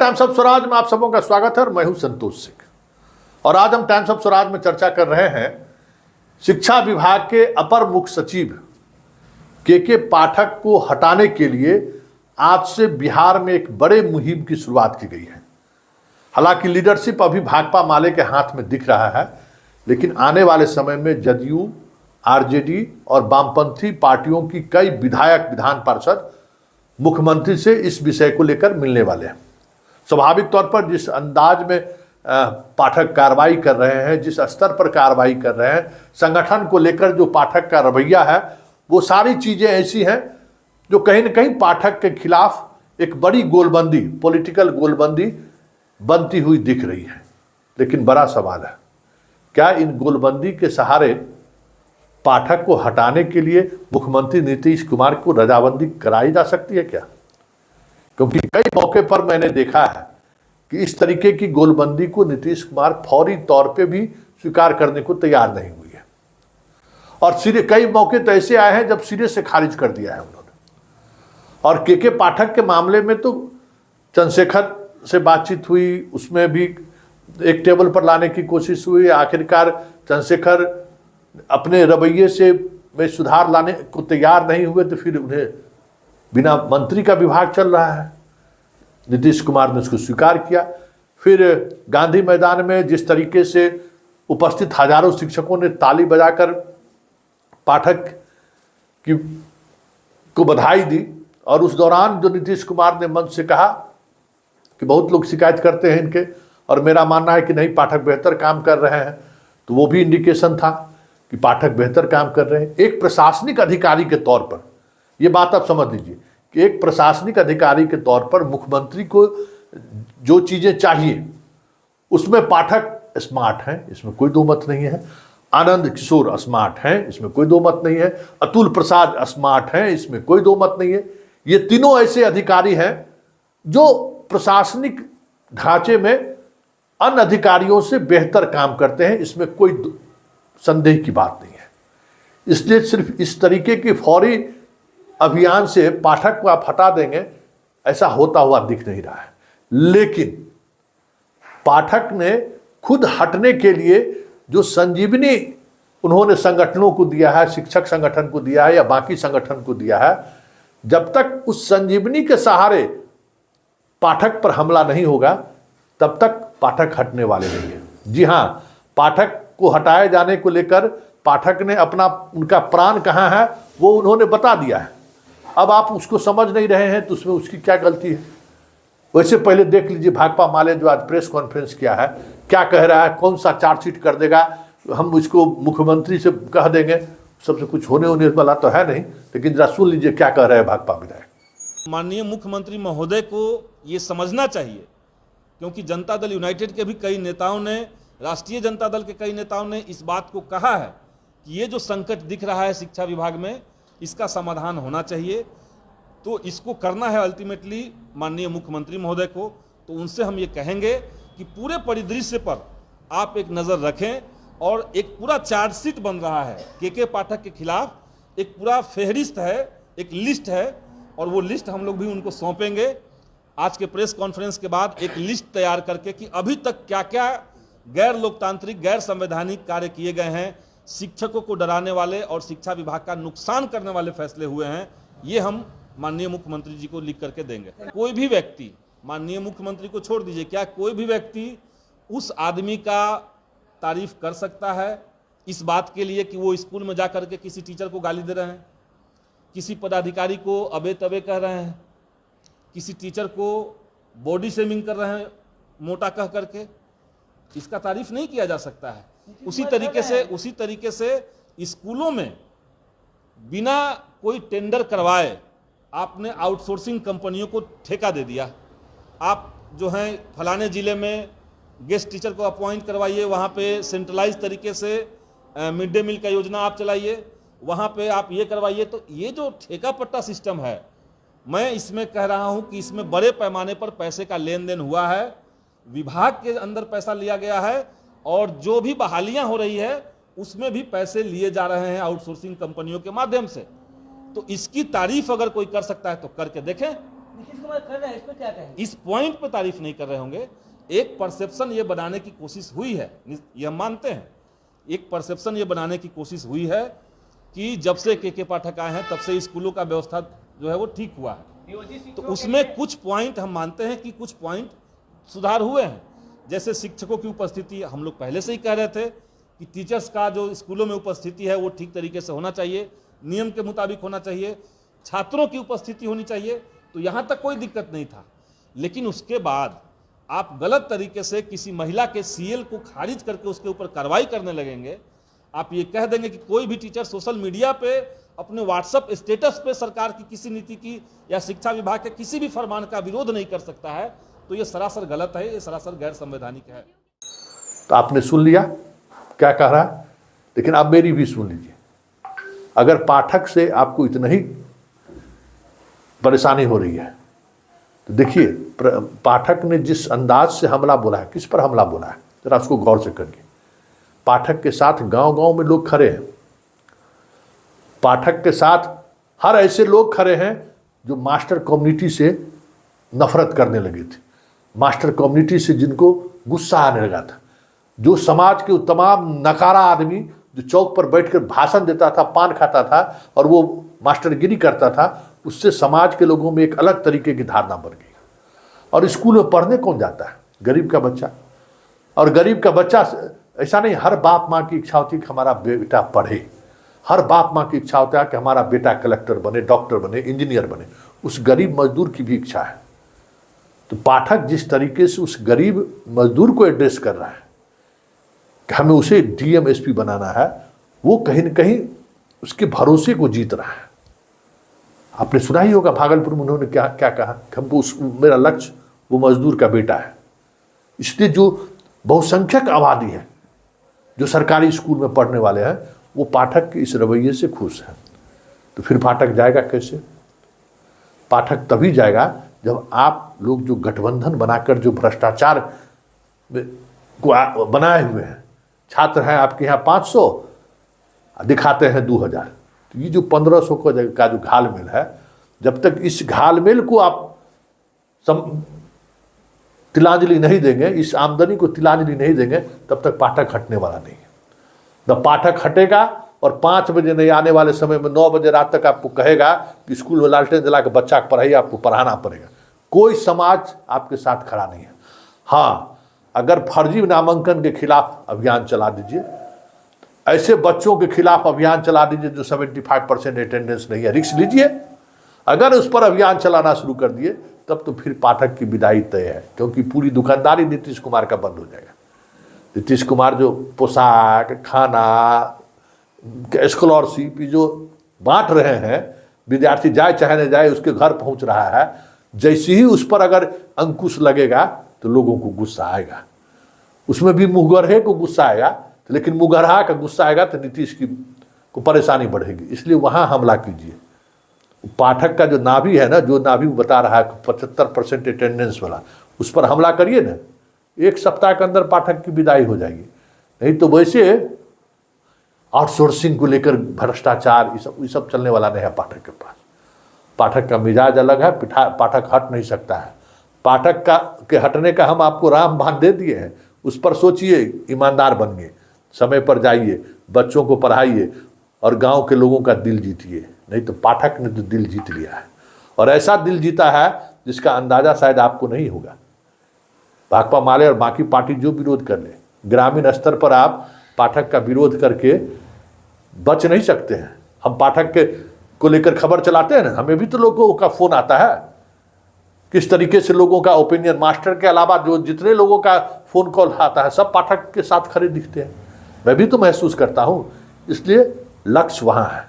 Times of Swaraj में आप सबों का स्वागत है और मैं हूं संतोष सिंह। और आज हम टाइम्स ऑफ स्वराज में चर्चा कर रहे हैं शिक्षा विभाग के अपर मुख्य सचिव के पाठक को हटाने के लिए आज से बिहार में एक बड़े मुहिम की शुरुआत की गई है। हालांकि लीडरशिप अभी भाकपा माले के हाथ में दिख रहा है, लेकिन आने वाले समय में जदयू, आरजेडी और वामपंथी पार्टियों की कई विधायक, विधान पार्षद मुख्यमंत्री से इस विषय को लेकर मिलने वाले हैं। स्वाभाविक तौर पर जिस अंदाज में पाठक कार्रवाई कर रहे हैं, जिस स्तर पर कार्रवाई कर रहे हैं, संगठन को लेकर जो पाठक का रवैया है, वो सारी चीज़ें ऐसी हैं जो कहीं न कहीं पाठक के खिलाफ एक बड़ी गोलबंदी, पॉलिटिकल गोलबंदी बनती हुई दिख रही है। लेकिन बड़ा सवाल है, क्या इन गोलबंदी के सहारे पाठक को हटाने के लिए मुख्यमंत्री नीतीश कुमार को रजाबंदी कराई जा सकती है क्या? क्योंकि कई मौके पर मैंने देखा है कि इस तरीके की गोलबंदी को नीतीश कुमार फौरी तौर पे भी स्वीकार करने को तैयार नहीं हुई है। और सिरे कई मौके तो ऐसे आए हैं जब सिरे से खारिज कर दिया है उन्होंने। और के पाठक के मामले में तो चंद्रशेखर से बातचीत हुई, उसमें भी एक टेबल पर लाने की कोशिश हुई। आखिरकार चंद्रशेखर अपने रवैये से में सुधार लाने को तैयार नहीं हुए, तो फिर उन्हें बिना मंत्री का विभाग चल रहा है। नीतीश कुमार ने उसको स्वीकार किया। फिर गांधी मैदान में जिस तरीके से उपस्थित हजारों शिक्षकों ने ताली बजाकर पाठक को बधाई दी, और उस दौरान जो नीतीश कुमार ने मंच से कहा कि बहुत लोग शिकायत करते हैं इनके, और मेरा मानना है कि नहीं, पाठक बेहतर काम कर रहे हैं, तो वो भी इंडिकेशन था कि पाठक बेहतर काम कर रहे हैं। एक प्रशासनिक अधिकारी के तौर पर ये बात आप समझ लीजिए कि एक प्रशासनिक अधिकारी के तौर पर मुख्यमंत्री को जो चीज़ें चाहिए उसमें पाठक स्मार्ट हैं, इसमें कोई दो मत नहीं है। आनंद किशोर स्मार्ट हैं, इसमें कोई दो मत नहीं है। अतुल प्रसाद स्मार्ट हैं, इसमें कोई दो मत नहीं है। ये तीनों ऐसे अधिकारी हैं जो प्रशासनिक ढांचे में अन्य अधिकारियों से बेहतर काम करते हैं, इसमें कोई संदेह की बात नहीं है। इसलिए सिर्फ इस तरीके के फौरी अभियान से पाठक को आप हटा देंगे, ऐसा होता हुआ दिख नहीं रहा है। लेकिन पाठक ने खुद हटने के लिए जो संजीवनी उन्होंने संगठनों को दिया है, शिक्षक संगठन को दिया है या बाकी संगठन को दिया है, जब तक उस संजीवनी के सहारे पाठक पर हमला नहीं होगा, तब तक पाठक हटने वाले नहीं है। जी हाँ, पाठक को हटाए जाने को लेकर पाठक ने अपना, उनका प्राण कहाँ है वो उन्होंने बता दिया है। अब आप उसको समझ नहीं रहे हैं तो उसमें उसकी क्या गलती है? वैसे पहले देख लीजिए भाकपा माले जो आज प्रेस कॉन्फ्रेंस किया है, क्या कह रहा है, कौन सा चार्जशीट कर देगा, हम इसको मुख्यमंत्री से कह देंगे, सबसे कुछ होने वाला तो है नहीं। लेकिन जरा सुन लीजिए क्या कह रहे हैं भाकपा विधायक। माननीय मुख्यमंत्री महोदय को ये समझना चाहिए, क्योंकि जनता दल यूनाइटेड के भी कई नेताओं ने, राष्ट्रीय जनता दल के कई नेताओं ने इस बात को कहा है कि ये जो संकट दिख रहा है शिक्षा विभाग में, इसका समाधान होना चाहिए। तो इसको करना है अल्टीमेटली माननीय मुख्यमंत्री महोदय को। तो उनसे हम ये कहेंगे कि पूरे परिदृश्य पर आप एक नज़र रखें, और एक पूरा चार्जशीट बन रहा है के पाठक के खिलाफ, एक पूरा फहरिस्त है, एक लिस्ट है, और वो लिस्ट हम लोग भी उनको सौंपेंगे आज के प्रेस कॉन्फ्रेंस के बाद, एक लिस्ट तैयार करके कि अभी तक क्या क्या गैर लोकतांत्रिक, गैर संवैधानिक कार्य किए गए हैं, शिक्षकों को डराने वाले और शिक्षा विभाग का नुकसान करने वाले फैसले हुए हैं, ये हम माननीय मुख्यमंत्री जी को लिख करके देंगे। कोई भी व्यक्ति, माननीय मुख्यमंत्री को छोड़ दीजिए, क्या कोई भी व्यक्ति उस आदमी का तारीफ कर सकता है इस बात के लिए कि वो स्कूल में जा करके किसी टीचर को गाली दे रहे हैं, किसी पदाधिकारी को अबे तबे कह रहे हैं, किसी टीचर को बॉडी शेमिंग कर रहे हैं मोटा कह करके? इसका तारीफ नहीं किया जा सकता है। उसी तरीके से स्कूलों में बिना कोई टेंडर करवाए आपने आउटसोर्सिंग कंपनियों को ठेका दे दिया। आप जो हैं फलाने ज़िले में गेस्ट टीचर को अपॉइंट करवाइए, वहाँ पे सेंट्रलाइज तरीके से मिड डे मील का योजना आप चलाइए, वहाँ पे आप ये करवाइए। तो ये जो ठेका पट्टा सिस्टम है, मैं इसमें कह रहा हूँ कि इसमें बड़े पैमाने पर पैसे का लेन देन हुआ है, विभाग के अंदर पैसा लिया गया है, और जो भी बहालियाँ हो रही है उसमें भी पैसे लिए जा रहे हैं आउटसोर्सिंग कंपनियों के माध्यम से। तो इसकी तारीफ अगर कोई कर सकता है तो करके देखें। नीतीश कुमार कर रहे हैं, इस पर क्या कहेंगे? इस पॉइंट पे तारीफ नहीं कर रहे होंगे। एक परसेप्शन ये बनाने की कोशिश हुई है, ये हम मानते हैं, एक परसेप्शन ये बनाने की कोशिश हुई है कि जब से के पाठक आए हैं तब से स्कूलों का व्यवस्था जो है वो ठीक हुआ है। तो उसमें कुछ पॉइंट हम मानते हैं कि कुछ पॉइंट सुधार हुए हैं। जैसे शिक्षकों की उपस्थिति, हम लोग पहले से ही कह रहे थे कि टीचर्स का जो स्कूलों में उपस्थिति है वो ठीक तरीके से होना चाहिए, नियम के मुताबिक होना चाहिए, छात्रों की उपस्थिति होनी चाहिए, तो यहाँ तक कोई दिक्कत नहीं था। लेकिन उसके बाद आप गलत तरीके से किसी महिला के सीएल को खारिज करके उसके ऊपर कार्रवाई करने लगेंगे, आप ये कह देंगे कि कोई भी टीचर सोशल मीडिया पे अपने व्हाट्सएप स्टेटस पे सरकार की किसी नीति की या शिक्षा विभाग के किसी भी फरमान का विरोध नहीं कर सकता है, तो ये सरासर गलत है, ये सरासर गैर संवैधानिक है। तो आपने सुन लिया क्या कह रहा है, लेकिन आप मेरी भी सुन लीजिए। अगर पाठक से आपको इतना ही परेशानी हो रही है तो देखिए, पाठक ने जिस अंदाज से हमला बोला है, किस पर हमला बोला है, जरा उसको गौर से करिए। पाठक के साथ गांव-गांव में लोग खड़े हैं, पाठक के साथ हर ऐसे लोग खड़े हैं जो मास्टर कम्युनिटी से नफरत करने लगे थे, मास्टर कम्युनिटी से जिनको गुस्सा आने लगा था, जो समाज के तमाम नकारा आदमी जो चौक पर बैठकर भाषण देता था, पान खाता था और वो मास्टरगिरी करता था, उससे समाज के लोगों में एक अलग तरीके की धारणा बन गई। और स्कूल में पढ़ने कौन जाता है? गरीब का बच्चा। और गरीब का बच्चा, ऐसा नहीं, हर बाप माँ की इच्छा होती है कि हमारा बेटा पढ़े, हर बाप माँ की इच्छा होता है कि हमारा बेटा कलेक्टर बने, डॉक्टर बने, इंजीनियर बने। उस गरीब मजदूर की भी इच्छा है। तो पाठक जिस तरीके से उस गरीब मजदूर को एड्रेस कर रहा है कि हमें उसे डीएम एसपी बनाना है, वो कहीं न कहीं उसके भरोसे को जीत रहा है। आपने सुना ही होगा भागलपुर में उन्होंने क्या क्या कहा, हमको मेरा लक्ष्य वो मजदूर का बेटा है। इसलिए जो बहुसंख्यक आबादी है जो सरकारी स्कूल में पढ़ने वाले हैं, वो पाठक के इस रवैये से खुश हैं। तो फिर पाठक जाएगा कैसे? पाठक तभी जाएगा जब आप लोग जो गठबंधन बनाकर जो भ्रष्टाचार को बनाए हुए हैं, छात्र हैं आपके यहाँ 500 दिखाते हैं 2000, तो ये जो 1500 का जो घालमेल है, जब तक इस घालमेल को आप तिलांजलि नहीं देंगे, इस आमदनी को तिलांजलि नहीं देंगे, तब तक पाठक हटने वाला नहीं है। जब पाठक हटेगा और 5 बजे नहीं आने वाले समय में 9 बजे रात तक आपको कहेगा कि स्कूल में लालटेन जला के बच्चा को पढ़ाइए, आपको पढ़ाना पड़ेगा, कोई समाज आपके साथ खड़ा नहीं है। हाँ, अगर फर्जी नामांकन के खिलाफ अभियान चला दीजिए, ऐसे बच्चों के खिलाफ अभियान चला दीजिए जो 75% अटेंडेंस नहीं है, रिस्क लीजिए। अगर उस पर अभियान चलाना शुरू कर दिए तब तो फिर पाठक की विदाई तय है, क्योंकि पूरी दुकानदारी नीतीश कुमार का बंद हो जाएगा। नीतीश कुमार जो पोशाक, खाना, स्कॉलरशिप जो बांट रहे हैं, विद्यार्थी जाए चाहे न जाए उसके घर पहुंच रहा है, जैसे ही उस पर अगर अंकुश लगेगा तो लोगों को गुस्सा आएगा। उसमें भी मुहगरहे को गुस्सा आएगा, लेकिन मुगरहा का गुस्सा आएगा तो नीतीश की को परेशानी बढ़ेगी। इसलिए वहाँ हमला कीजिए। पाठक का जो नाभि है ना, जो नाभि बता रहा है 75% अटेंडेंस वाला, उस पर हमला करिए ना, 1 सप्ताह के अंदर पाठक की विदाई हो जाएगी। नहीं तो वैसे आउटसोर्सिंग को लेकर भ्रष्टाचार ये सब चलने वाला नहीं है पाठक के पास। पाठक का मिजाज अलग है, पाठक हट नहीं सकता है। पाठक के हटने का हम आपको रामबाण दे दिए हैं, उस पर सोचिए, ईमानदार बनिए, समय पर जाइए, बच्चों को पढ़ाइए और गांव के लोगों का दिल जीतिए। नहीं तो पाठक ने तो दिल जीत लिया है, और ऐसा दिल जीता है जिसका अंदाजा शायद आपको नहीं होगा। भाकपा माले और बाकी पार्टी जो विरोध कर ले, ग्रामीण स्तर पर आप पाठक का विरोध करके बच नहीं सकते हैं। हम पाठक को लेकर खबर चलाते हैं ना, हमें भी तो लोगों का फोन आता है, किस तरीके से लोगों का ओपिनियन, मास्टर के अलावा जो जितने लोगों का फोन कॉल आता है सब पाठक के साथ खड़े दिखते हैं। मैं भी तो महसूस करता हूँ, इसलिए लक्ष्य वहाँ है।